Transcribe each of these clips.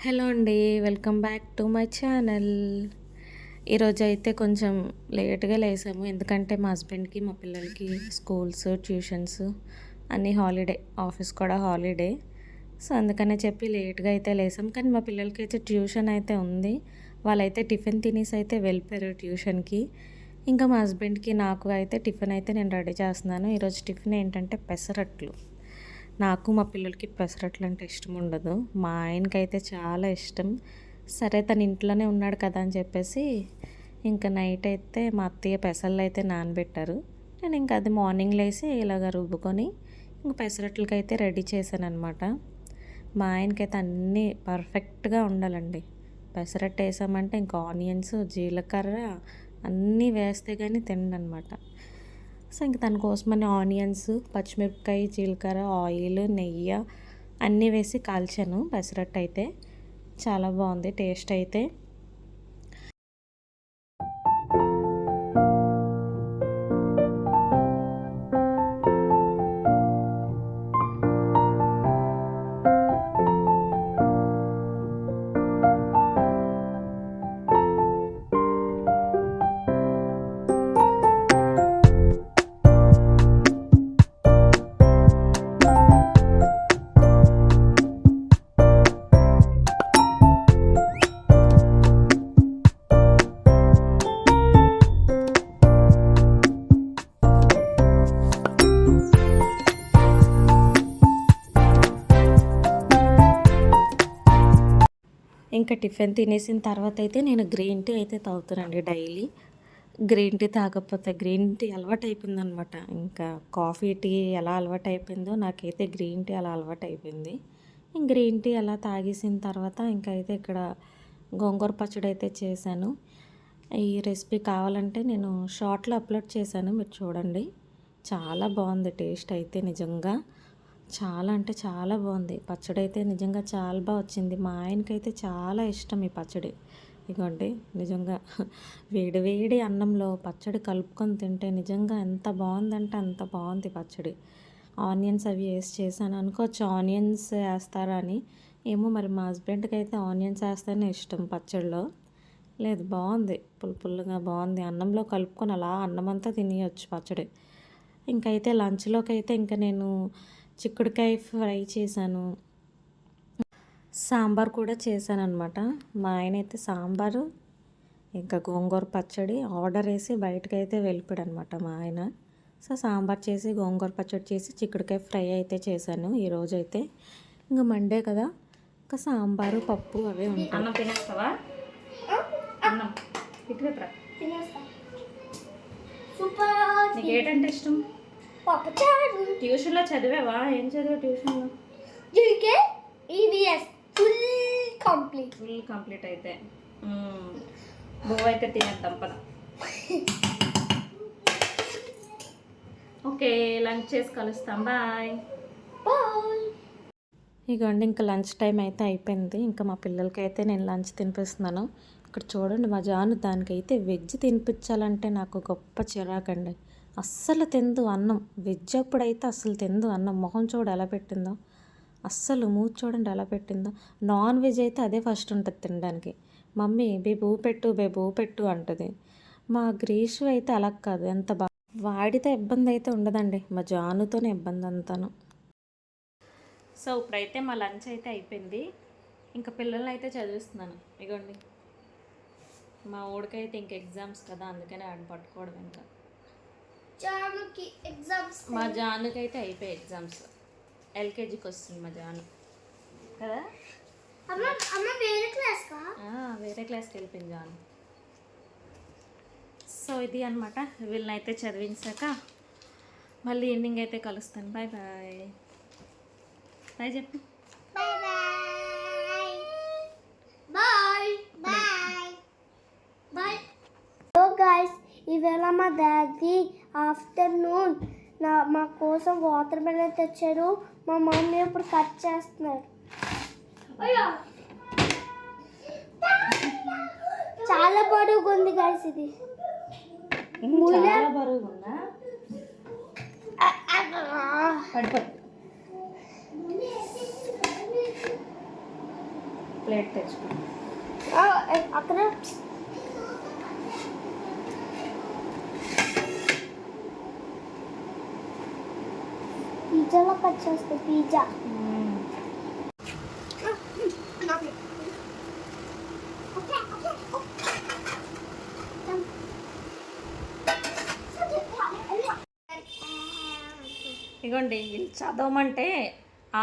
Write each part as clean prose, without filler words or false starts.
Hello అండి. Welcome back to my channel. ఈరోజైతే కొంచెం లేట్‌గా లేసాము. ఎందుకంటే మా హస్బెండ్‌కి, మా పిల్లలకి స్కూల్స్, ట్యూషన్స్ అన్నీ హాలిడే. ఆఫీస్ కూడా హాలిడే. సో, అందుకనే చెప్పి లేట్‌గా అయితే లేసాం. కానీ మా పిల్లలకైతే ట్యూషన్ అయితే ఉంది. వాళ్ళైతే టిఫిన్ తినేసి అయితే వెళ్ళిపోయారు ట్యూషన్‌కి. ఇంకా మా హస్బెండ్‌కి, నాకు అయితే టిఫిన్ అయితే నేను రెడీ చేస్తున్నాను. ఈరోజు టిఫిన్ ఏంటంటే పెసరట్లు. నాకు మా పిల్లలకి పెసరట్లు అంటే ఇష్టం ఉండదు. మా ఆయనకైతే చాలా ఇష్టం. సరే తను ఇంట్లోనే ఉన్నాడు కదా అని చెప్పేసి ఇంకా నైట్ అయితే మా అత్తయ్య పెసళ్ళు అయితే నానబెట్టారు. నేను ఇంకా అది మార్నింగ్ లేసి ఇలాగ రుబ్బుకొని ఇంక పెసరట్లకైతే రెడీ చేశాననమాట. మా ఆయనకైతే అన్నీ పర్ఫెక్ట్‌గా ఉండాలండి. పెసరట్టు వేసామంటే ఇంకా ఆనియన్స్, జీలకర్ర అన్నీ వేస్తే కానీ తినడనమాట. సో ఇంక తన కోసమని ఆనియన్స్, పచ్చిమిరపకాయ, జీలకర్ర, ఆయిల్, నెయ్యి అన్నీ వేసి కాల్చాను పెసరట్టు అయితే. చాలా బాగుంది టేస్ట్ అయితే. ఇంకా టిఫిన్ తినేసిన తర్వాత అయితే నేను గ్రీన్ టీ అయితే తాగుతానండి డైలీ. గ్రీన్ టీ తాగకపోతే గ్రీన్ టీ అలవాటు అయిపోయిందనమాట. ఇంకా కాఫీ, టీ ఎలా అలవాటు అయిపోయిందో నాకైతే గ్రీన్ టీ అలా అలవాటు అయిపోయింది. గ్రీన్ టీ అలా తాగేసిన తర్వాత ఇంకైతే ఇక్కడ గోంగూర పచ్చడి అయితే చేశాను. ఈ రెసిపీ కావాలంటే నేను షార్ట్లో అప్లోడ్ చేశాను, మీరు చూడండి. చాలా బాగుంది టేస్ట్ అయితే నిజంగా. చాలా అంటే చాలా బాగుంది. పచ్చడి అయితే నిజంగా చాలా బాగా వచ్చింది. మా ఆయనకైతే చాలా ఇష్టం ఈ పచ్చడి. ఇదిగోండి నిజంగా వేడి వేడి అన్నంలో పచ్చడి కలుపుకొని తింటే నిజంగా ఎంత బాగుందంటే అంత బాగుంది పచ్చడి. ఆనియన్స్ అవి వేసి చేశాను అనుకోవచ్చు, ఆనియన్స్ వేస్తారా అని. ఏమో మరి మా హస్బెండ్కి అయితే ఆనియన్స్ వేస్తేనే ఇష్టం పచ్చడిలో. లేదు, బాగుంది, పులుపులుగా బాగుంది. అన్నంలో కలుపుకొని అలా అన్నమంతా తినేయచ్చు పచ్చడి. ఇంకైతే లంచ్లోకి అయితే ఇంకా నేను చిక్కుడుకాయ ఫ్రై చేశాను, సాంబార్ కూడా చేశాను అనమాట. మా ఆయన అయితే సాంబారు ఇంకా గోంగూర పచ్చడి ఆర్డర్ వేసి బయటకైతే వెళ్ళిపోయాడు అనమాట మా ఆయన. సో సాంబార్ చేసి, గోంగూర పచ్చడి చేసి, చిక్కుడుకాయ ఫ్రై అయితే చేశాను ఈరోజైతే. ఇంకా మండే కదా, ఇంకా సాంబారు, పప్పు అవే ఉంటాయి. అన్నం తినేస్తావా? అన్నం ఇటువైపురా. నీకు ఏంటంటే ఇష్టం? ట్యూషన్లో చదివావా? ఏం చదివా ట్యూషన్లో? ఫుల్ కంప్లీట్ అయితే బువ్వ అయితే తినేద్దాం పద. ఓకే, లంచ్ చేసి కలుస్తాం. బాయ్. ఇగోండి ఇంకా లంచ్ టైం అయితే అయిపోయింది. ఇంకా మా పిల్లలకి అయితే నేను లంచ్ తినిపిస్తున్నాను. ఇక్కడ చూడండి మా జాను, దానికైతే వెజ్ తినిపించాలంటే నాకు గొప్ప చిరాకండి. అస్సలు తిందు అన్నం. వెజ్ అప్పుడైతే అస్సలు తిందు అన్నం. మొహం చూడు ఎలా పెట్టిందో, అస్సలు మూతి చూడండి ఎలా పెట్టిందో. నాన్ వెజ్ అయితే అదే ఫస్ట్ ఉంటుంది తినడానికి. మమ్మీ బేబూ పెట్టు అంటుంది. మా గ్రీషు అయితే అలా కాదు, ఎంత బాగా వాడితే ఇబ్బంది అయితే ఉండదండి, మా జానుతోనే ఇబ్బంది అంతాను. సో ఇప్పుడైతే మా లంచ్ అయితే అయిపోయింది. ఇంకా పిల్లల్ని అయితే చదివిస్తున్నాను. ఇగోండి మా ఊడికైతే ఇంక ఎగ్జామ్స్ కదా, అందుకని ఆడ పట్టుకోవడం. ఇంకా మా జానుకి అయితే అయిపోయాయి ఎగ్జామ్స్. ఎల్కేజీకి వస్తుంది మా జాను కదా. వేరే క్లాస్కి వెళ్ళిపోయింది జాను. సో ఇది అనమాట, వీళ్ళని అయితే చదివించాక మళ్ళీ ఈవినింగ్ అయితే కలుస్తాను. Bye bye. బాయ్ చెప్పు. హలో గాయ్స్, ఈవేళ మా డాడీ ఆఫ్టర్నూన్ మా కోసం వాటర్ మెలన్ తెచ్చారు. మా మమ్మీ ఇప్పుడు కట్ చేస్తున్నారు. చాలా బరువుగా ఉంది గాయ్స్ ఇది. ప్లేట్ తెచ్చుకో. అక్కడ పిజ్జాలో కట్ చేస్తే పిజ్జా ఇగోండి వీళ్ళు చదవమంటే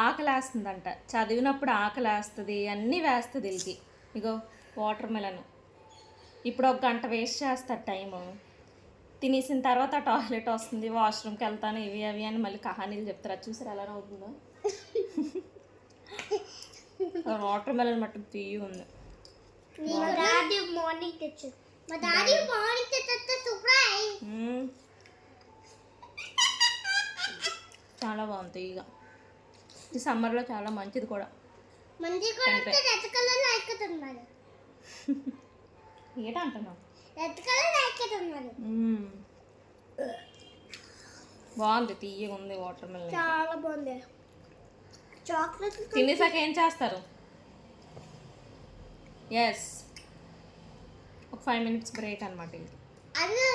ఆకలి వేస్తుందంట, చదివినప్పుడు ఆకలి వేస్తుంది, అన్నీ వేస్తుంది వీళ్ళకి. ఇగో వాటర్ మెలన్. ఇప్పుడు 1 గంట వేస్ట్ చేస్తారు టైము. తినేసిన తర్వాత టాయిలెట్ వస్తుంది, వాష్రూమ్కి వెళ్తాను, ఇవి అవి అని మళ్ళీ కహానీలు చెప్తారు. అది చూసారు ఎలా అవుతుందో. వాటర్ మెలన్ మట్టుకు తీయ ఉంది. మార్నింగ్ తెచ్చారు. మా డాడీ మార్నింగ్ తెస్తే సర్ప్రైజ్. చాలా బాగుంది ఇక. ఈ సమ్మర్లో చాలా మంచిది కూడా. మంచి కూడా రెడ్ కలర్ అయిపోతుంది. ఏంటంటున్నావు? రెడ్ కలర్ అయిపోతుంది. బాగుంది, తీయగా ఉంది వాటర్ మెలన్. చాలా బాగుంది. చాక్లెట్ తినేసాక ఏం చేస్తారు? ఎస్, ఒక 5 minutes బ్రేక్ అనమాట ఇది. అదే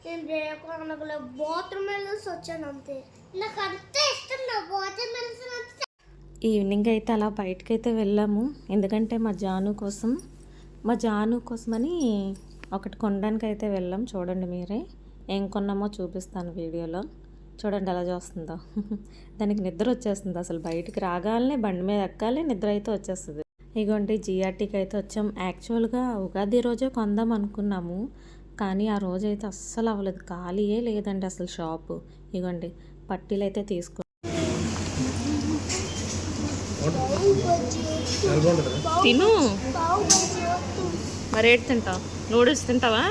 నేను బ్రేక్ అనగల వాటర్ మెలన్స్ వచ్చాను అంతే. నాకు అంతే ఇష్టం నా వాటర్ మెలన్స్ అంతే. ఈవినింగ్ అయితే అలా బయటకు అయితే వెళ్ళాము, ఎందుకంటే మా జాను కోసమని ఒకటి కొనడానికి అయితే వెళ్ళాం. చూడండి మీరే ఏం కొన్నామో చూపిస్తాను వీడియోలో. చూడండి ఎలా చూస్తుందో. దానికి నిద్ర వచ్చేస్తుంది, అసలు బయటికి రాగానే బండి మీద ఎక్కాలి, నిద్ర అయితే వచ్చేస్తుంది. ఇగోండి జిఆర్టీకి అయితే వచ్చాం. యాక్చువల్గా ఉగాది రోజే కొందాం అనుకున్నాము, కానీ ఆ రోజైతే అస్సలు అవ్వలేదు, ఖాళీయే లేదండి అసలు షాపు. ఇగోండి పట్టీలు అయితే తీసుకు. తిను మరి. ఏంటి తింటావు? నూడిల్స్ తింటావా?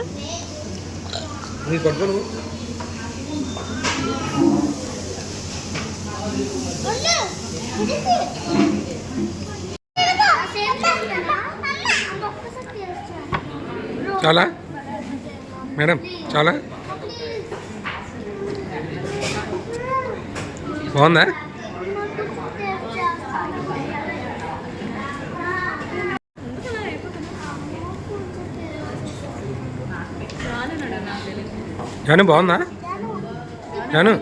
చాలా మేడం, చాలా బాగుందా? జాను బాగుందా? జాను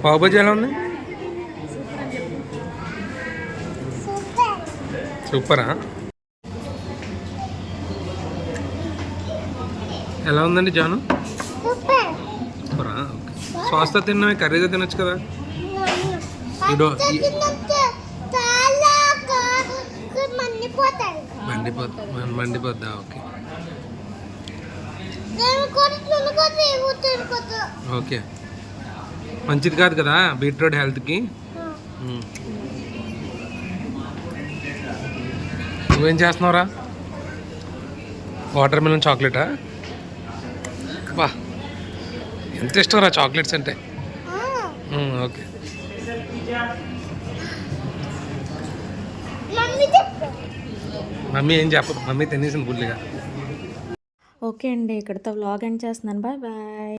పావు బజ్జీ ఎలా ఉంది? సూపరా? ఎలా ఉందండి జాను? సూపరా? ఓకే. సాస్తో తిన్నామే, కర్రీతో తినొచ్చు కదా. మండిపోద్దా? Okay okay. మంచిది కాదు కదా బీట్రూట్ హెల్త్కి. నువ్వేం చేస్తున్నావురా? వాటర్ మిలన్ చాక్లెటా? బా, ఎంత ఇష్టం రా చాక్లెట్స్ అంటే. ఓకే. మమ్మీ ఏం చెప్పదు, మమ్మీ తినేసింది ఫుల్గా. ఓకే అండి, ఇక్కడితో వ్లాగ్ ఎండ్ చేస్తున్నాను. Bye bye.